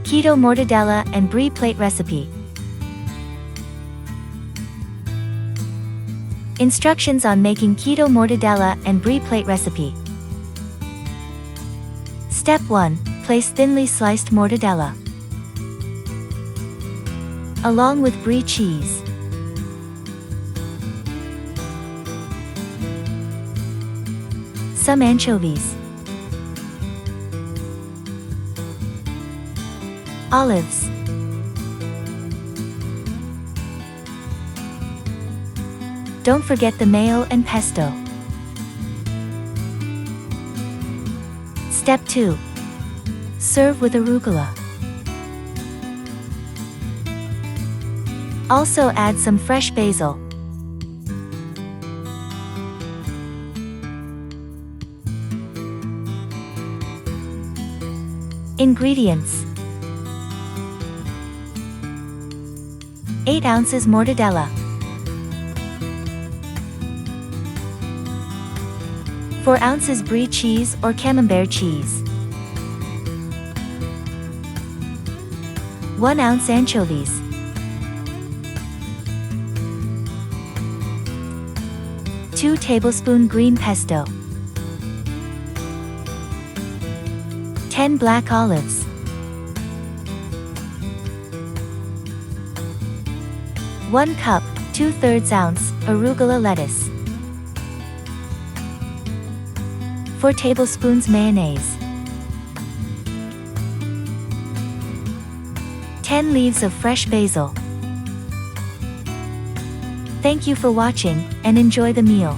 Keto mortadella and brie plate recipe. Instructions on making keto mortadella and brie plate recipe. Step 1. Place thinly sliced mortadella along with brie cheese. Some anchovies. Olives. Don't forget the mayo and pesto. Step 2. Serve with arugula. Also add some fresh basil. Ingredients: 8 ounces mortadella, 4 ounces brie cheese or camembert cheese, 1 ounce anchovies, 2 tablespoon green pesto, 10 black olives, 1 cup, 2/3 ounce, arugula lettuce, 4 tablespoons mayonnaise, 10 leaves of fresh basil. Thank you for watching, and enjoy the meal.